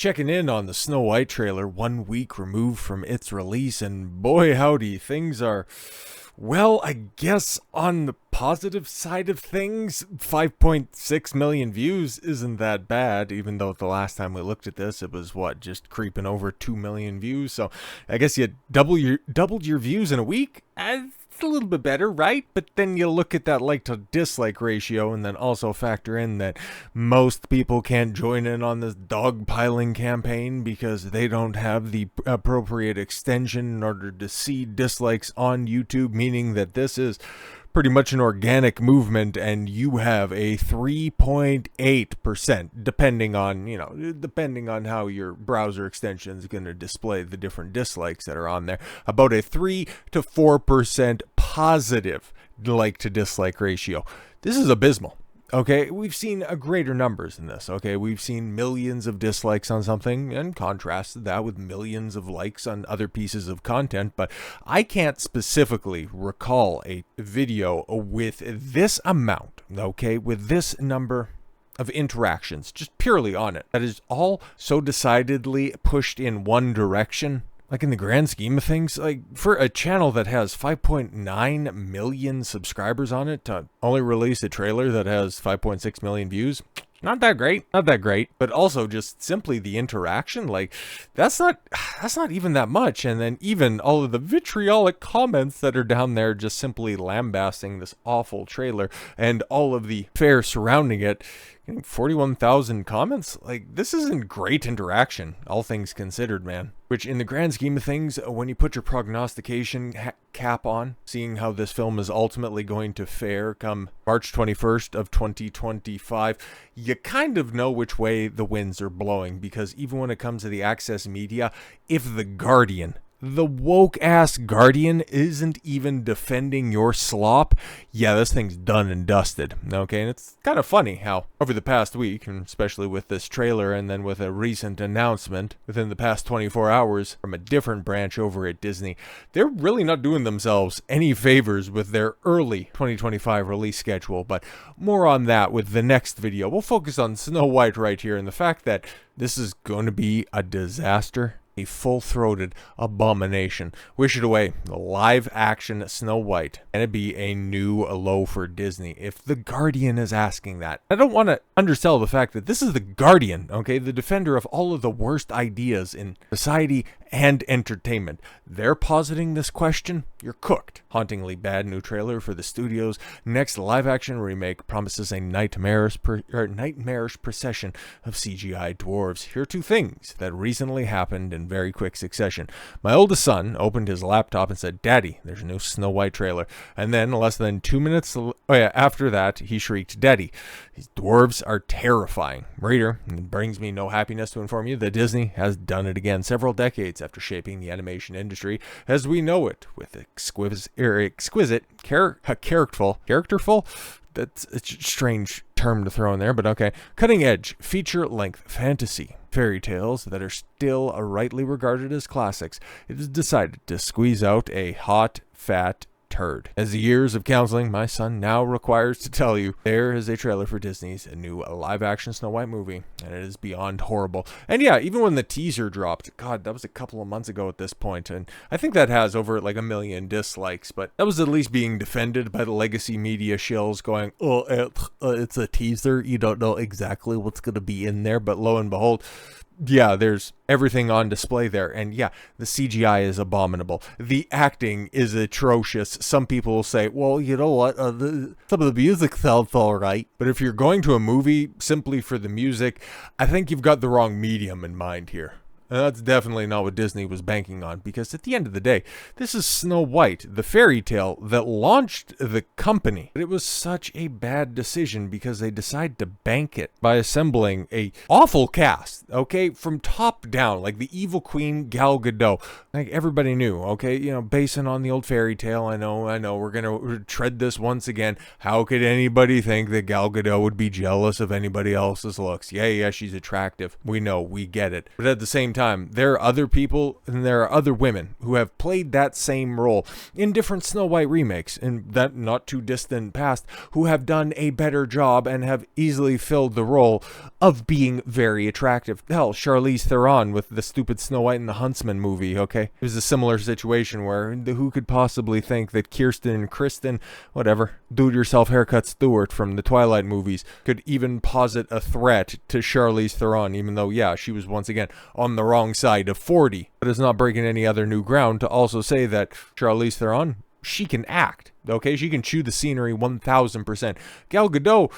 Checking in on the Snow White trailer 1 week removed from its release, and boy howdy, things are, well, I guess on the positive side of things. 5.6 million views isn't that bad, even though the last time we looked at this, it was just creeping over 2 million views. So I guess you doubled your views in a week. It's a little bit better, right? But then you look at that like to dislike ratio and then also factor in that most people can't join in on this dogpiling campaign because they don't have the appropriate extension in order to see dislikes on YouTube, meaning that this is pretty much an organic movement, and you have a 3.8%, depending on how your browser extension is going to display the different dislikes that are on there, about a 3 to 4% positive like to dislike ratio. This is abysmal. Okay, we've seen greater numbers than this. Okay, we've seen millions of dislikes on something and contrasted that with millions of likes on other pieces of content, but I can't specifically recall a video with this amount, okay, with this number of interactions, just purely on it, that is all so decidedly pushed in one direction. Like, in the grand scheme of things, like, for a channel that has 5.9 million subscribers on it to only release a trailer that has 5.6 million views, not that great. But also just simply the interaction, like, that's not even that much. And then even all of the vitriolic comments that are down there just simply lambasting this awful trailer and all of the fare surrounding it. 41,000 comments? Like, this isn't great interaction, all things considered, man. Which, in the grand scheme of things, when you put your prognostication cap on, seeing how this film is ultimately going to fare come March 21st of 2025, you kind of know which way the winds are blowing, because even when it comes to the access media, if The Guardian, the woke-ass Guardian, isn't even defending your slop, yeah, this thing's done and dusted, okay? And it's kind of funny how, over the past week, and especially with this trailer and then with a recent announcement within the past 24 hours from a different branch over at Disney, they're really not doing themselves any favors with their early 2025 release schedule, but more on that with the next video. We'll focus on Snow White right here and the fact that this is going to be a disaster. A full-throated abomination. Wish it away. The live-action Snow White. Can it be a new low for Disney? If The Guardian is asking that. I don't want to undersell the fact that this is The Guardian, okay? The defender of all of the worst ideas in society and entertainment. They're positing this question. You're cooked. Hauntingly bad new trailer for the studio's next live-action remake promises a nightmarish procession of CGI dwarves. Here are two things that recently happened in very quick succession. My oldest son opened his laptop and said, "Daddy, there's a new Snow White trailer." And then less than 2 minutes after that, he shrieked, "Daddy, these dwarves are terrifying." Reader, it brings me no happiness to inform you that Disney has done it again several decades after shaping the animation industry as we know it with exquisite, characterful, that's a strange term to throw in there, but okay, cutting edge, feature length fantasy fairy tales that are still rightly regarded as classics. It is decided to squeeze out a hot, fat turd. As the years of counseling my son now requires to tell you, there is a trailer for Disney's new live-action Snow White movie, and it is beyond horrible. And yeah, even when the teaser dropped, God, that was a couple of months ago at this point, and I think that has over like 1 million dislikes, but that was at least being defended by the legacy media shills going, it's a teaser, you don't know exactly what's going to be in there, but lo and behold, yeah, there's everything on display there. And yeah, the CGI is abominable. The acting is atrocious. Some people will say, well, you know what? Some of the music sounds all right. But if you're going to a movie simply for the music, I think you've got the wrong medium in mind here. And that's definitely not what Disney was banking on, because at the end of the day, this is Snow White, the fairy tale that launched the company. But it was such a bad decision because they decided to bank it by assembling a awful cast, okay, from top down, like the evil queen Gal Gadot. Like everybody knew, okay, basing on the old fairy tale, I know, we're going to tread this once again. How could anybody think that Gal Gadot would be jealous of anybody else's looks? Yeah, she's attractive. We know, we get it. But at the same time, time, there are other people and there are other women who have played that same role in different Snow White remakes in that not too distant past, who have done a better job and have easily filled the role of being very attractive. Hell, Charlize Theron with the stupid Snow White and the Huntsman movie, okay? It was a similar situation where who could possibly think that Kristen, whatever, do-it-yourself haircut Stewart from the Twilight movies could even posit a threat to Charlize Theron, even though, yeah, she was once again on the wrong side of 40. But it's not breaking any other new ground to also say that Charlize Theron, she can act, okay? She can chew the scenery 1000%. Gal Gadot,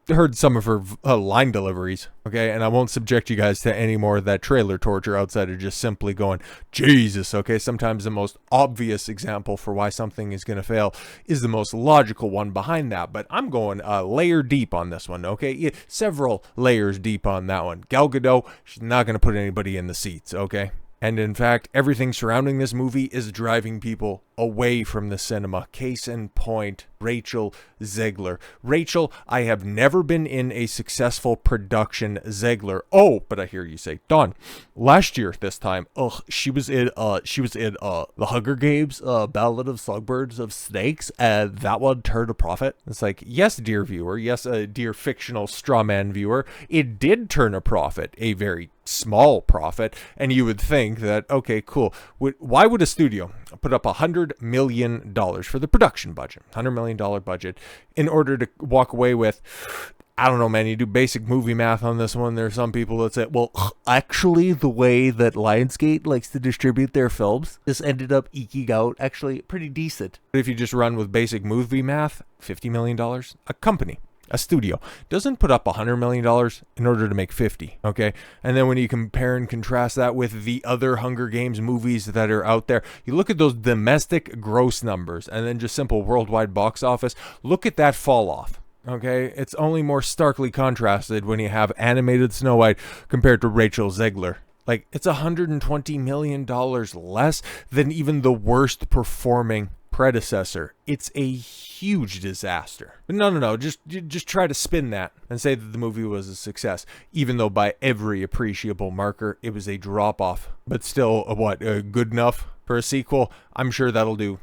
heard some of her line deliveries, okay? And I won't subject you guys to any more of that trailer torture outside of just simply going, Jesus, okay? Sometimes the most obvious example for why something is going to fail is the most logical one behind that. But I'm going layer deep on this one, okay? Yeah, several layers deep on that one. Gal Gadot, she's not going to put anybody in the seats, okay? And in fact, everything surrounding this movie is driving people away from the cinema. Case in point, Rachel Zegler. Rachel, I have never been in a successful production. Zegler. Oh, but I hear you say, Don, last year this time, she was in The Hunger Games, Ballad of Songbirds of Snakes, and that one turned a profit. It's like, yes, dear viewer, yes, dear fictional straw man viewer, it did turn a profit, a very small profit, and you would think that, okay, cool. Why would a studio put up $100 million for the production budget, $100 million budget, in order to walk away with, I don't know, man, you do basic movie math on this one. There are some people that say, well, actually, the way that Lionsgate likes to distribute their films, this ended up eking out actually pretty decent. But if you just run with basic movie math, $50 million, a company, a studio doesn't put up $100 million in order to make 50, okay? And then when you compare and contrast that with the other Hunger Games movies that are out there, you look at those domestic gross numbers and then just simple worldwide box office, look at that fall off. Okay, it's only more starkly contrasted when you have animated Snow White compared to Rachel Zegler. Like, it's $120 million less than even the worst performing predecessor. It's a huge disaster. But no, just try to spin that and say that the movie was a success, even though by every appreciable marker it was a drop off. But still, good enough for a sequel? I'm sure that'll do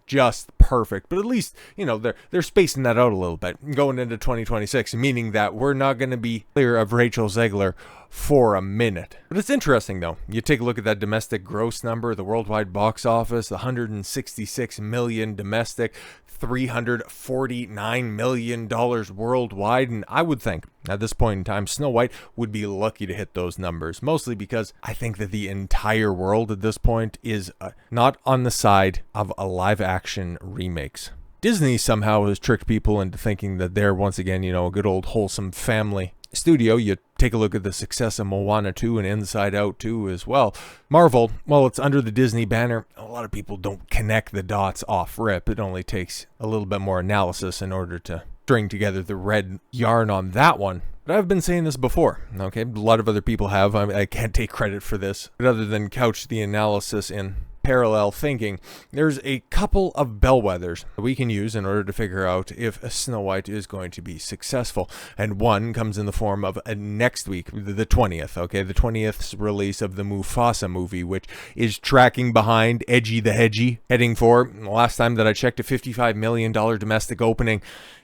just perfect. But at least, they're spacing that out a little bit going into 2026, meaning that we're not going to be clear of Rachel Zegler for a minute. But it's interesting, though. You take a look at that domestic gross number, the worldwide box office, the $166 million domestic, $349 million worldwide, and I would think at this point in time, Snow White would be lucky to hit those numbers, mostly because I think that the entire world at this point is not on the side of a live-action remakes. Disney somehow has tricked people into thinking that they're, once again, a good old wholesome family studio. You take a look at the success of Moana 2 and Inside Out 2 as well. Marvel, well, it's under the Disney banner. A lot of people don't connect the dots off rip. It only takes a little bit more analysis in order to string together the red yarn on that one. But I've been saying this before, okay? A lot of other people have. I can't take credit for this. But other than couch the analysis in parallel thinking, there's a couple of bellwethers that we can use in order to figure out if Snow White is going to be successful. And one comes in the form of next week, the 20th, okay? The 20th release of the Mufasa movie, which is tracking behind Edgy the Hedgy, heading for, last time that I checked, a $55 million domestic opening.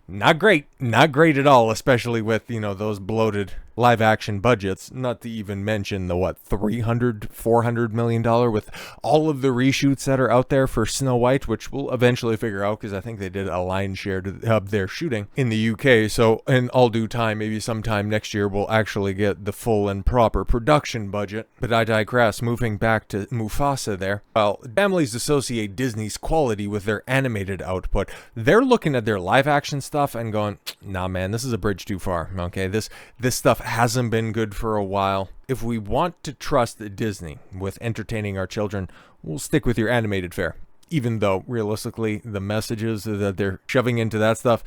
Not great at all, especially with, those bloated live action budgets, not to even mention the $400 million with all of the reshoots that are out there for Snow White, which we'll eventually figure out because I think they did a line share of their shooting in the UK. So in all due time, maybe sometime next year, we'll actually get the full and proper production budget. But I digress. Moving back to Mufasa there. Well, families associate Disney's quality with their animated output. They're looking at their live action stuff and going, nah, man, this is a bridge too far. Okay, this stuff hasn't been good for a while. If we want to trust Disney with entertaining our children, we'll stick with your animated fare. Even though, realistically, the messages that they're shoving into that stuff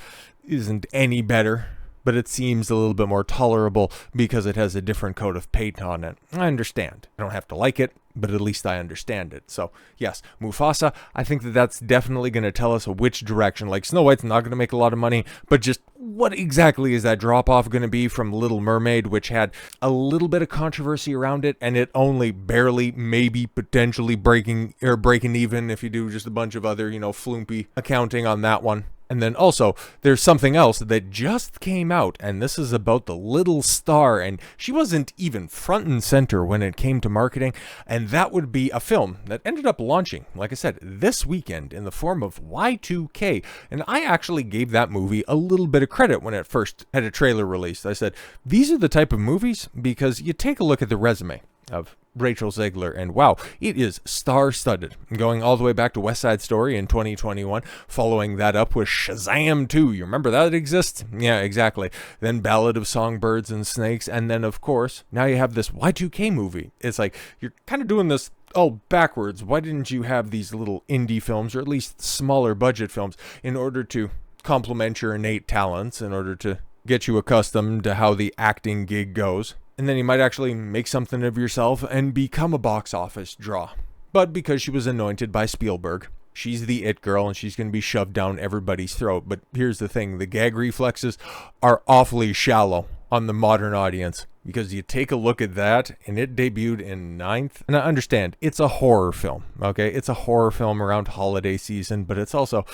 isn't any better but it seems a little bit more tolerable because it has a different coat of paint on it. I understand. I don't have to like it, but at least I understand it. So yes, Mufasa, I think that that's definitely going to tell us which direction. Like, Snow White's not going to make a lot of money, but just what exactly is that drop off going to be from Little Mermaid, which had a little bit of controversy around it, and it only barely, maybe potentially breaking even if you do just a bunch of other, flumpy accounting on that one. And then also, there's something else that just came out, and this is about the little star, and she wasn't even front and center when it came to marketing, and that would be a film that ended up launching, like I said, this weekend in the form of Y2K, and I actually gave that movie a little bit of credit when it first had a trailer released. I said, these are the type of movies, because you take a look at the resume of Rachel Zegler, and wow, it is star-studded. Going all the way back to West Side Story in 2021, following that up with Shazam 2. You remember that exists? Yeah, exactly. Then Ballad of Songbirds and Snakes, and then, of course, now you have this Y2K movie. It's like, you're kind of doing this all backwards. Why didn't you have these little indie films, or at least smaller budget films, in order to complement your innate talents, in order to get you accustomed to how the acting gig goes? And then you might actually make something of yourself and become a box office draw. But because she was anointed by Spielberg, she's the it girl and she's going to be shoved down everybody's throat. But here's the thing, the gag reflexes are awfully shallow on the modern audience. Because you take a look at that, and it debuted in 9th. And I understand, it's a horror film, okay? It's a horror film around holiday season, but it's also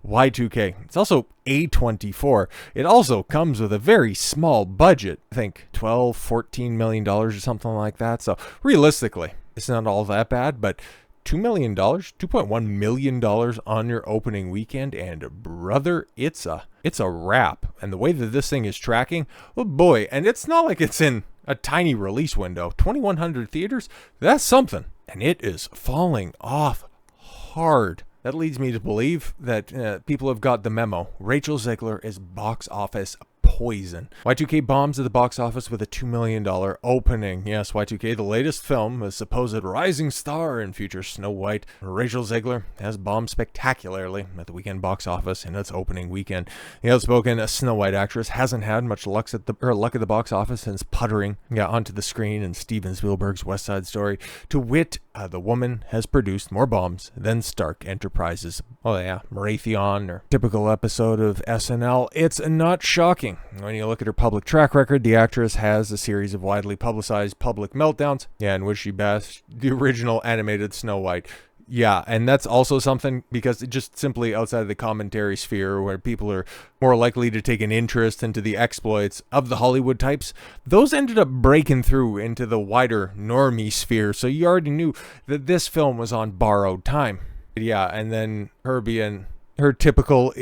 Y2K. It's also A24. It also comes with a very small budget. I think $12, $14 million or something like that. So realistically, it's not all that bad, but $2 million, $2.1 million on your opening weekend, and brother, it's a wrap. And the way that this thing is tracking, oh boy, and it's not like it's in a tiny release window. 2,100 theaters, that's something. And it is falling off hard. That leads me to believe that people have got the memo. Rachel Zegler is box office poison. Y2K bombs at the box office with a $2 million opening. Yes, Y2K, the latest film, a supposed rising star in future Snow White. Rachel Zegler has bombed spectacularly at the weekend box office in its opening weekend. The outspoken Snow White actress hasn't had much luck at the box office since puttering onto the screen in Steven Spielberg's West Side Story. To wit, the woman has produced more bombs than Stark Enterprises. Oh yeah, Marathon, or typical episode of SNL. It's not shocking. When you look at her public track record, the actress has a series of widely publicized public meltdowns, in which she bashed the original animated Snow White. Yeah, and that's also something because it just simply outside of the commentary sphere where people are more likely to take an interest into the exploits of the Hollywood types, those ended up breaking through into the wider normie sphere, so you already knew that this film was on borrowed time. Yeah, and then her being her typical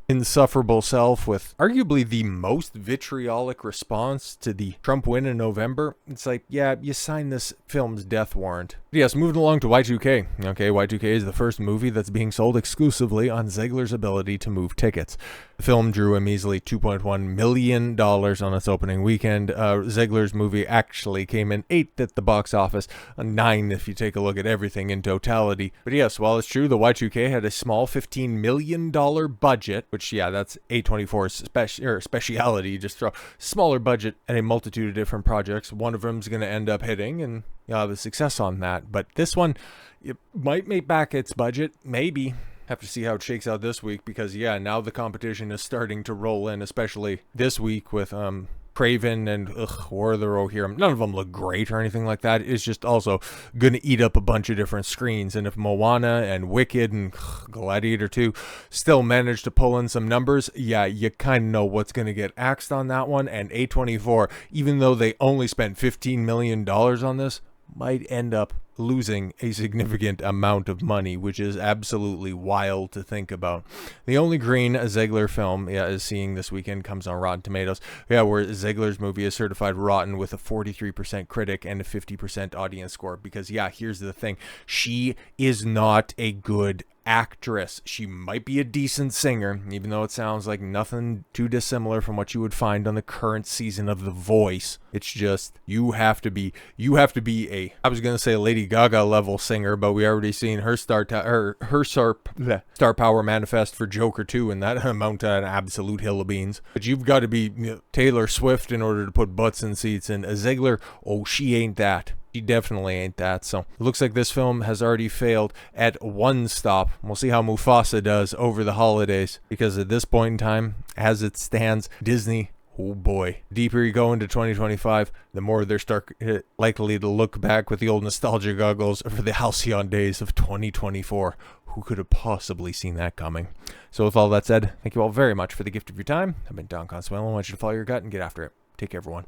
insufferable self with arguably the most vitriolic response to the Trump win in November. It's like, yeah, you signed this film's death warrant. Yes, moving along to Y2K. Okay, Y2K is the first movie that's being sold exclusively on Zegler's ability to move tickets. The film drew a measly $2.1 million on its opening weekend. Zegler's movie actually came in 8th at the box office, 9 if you take a look at everything in totality. But yes, while it's true, the Y2K had a small $15 million budget, which, yeah, that's A24's speciality. You just throw smaller budget at a multitude of different projects. One of them's going to end up hitting, and you'll have a success on that. But this one, it might make back its budget, maybe. Have to see how it shakes out this week because, yeah, now the competition is starting to roll in, especially this week with Craven and War of the Rohirrim. None of them look great or anything like that. It's just also going to eat up a bunch of different screens. And if Moana and Wicked and Gladiator 2 still manage to pull in some numbers, yeah, you kind of know what's going to get axed on that one. And A24, even though they only spent $15 million on this, might end up losing a significant amount of money, which is absolutely wild to think about. The only green a Zegler film is seeing this weekend comes on Rotten Tomatoes, where Zegler's movie is certified rotten with a 43% critic and a 50% audience score. Because, yeah, here's the thing. She is not a good actress. She might be a decent singer, even though it sounds like nothing too dissimilar from what you would find on the current season of The Voice. It's just, you have to be a, I was going to say a Lady Gaga level singer, but we already seen her star power manifest for Joker 2, and that amount to an absolute hill of beans. But you've got to be Taylor Swift in order to put butts in seats, and Zegler, oh, she ain't that. She definitely ain't that. So it looks like this film has already failed at one stop. We'll see how Mufasa does over the holidays, because at this point in time, as it stands, Disney, oh boy, deeper you go into 2025, the more they're likely to look back with the old nostalgia goggles for the halcyon days of 2024. Who could have possibly seen that coming? So with all that said, thank you all very much for the gift of your time. I've been Don Consuelo. I want you to follow your gut and get after it. Take care, everyone.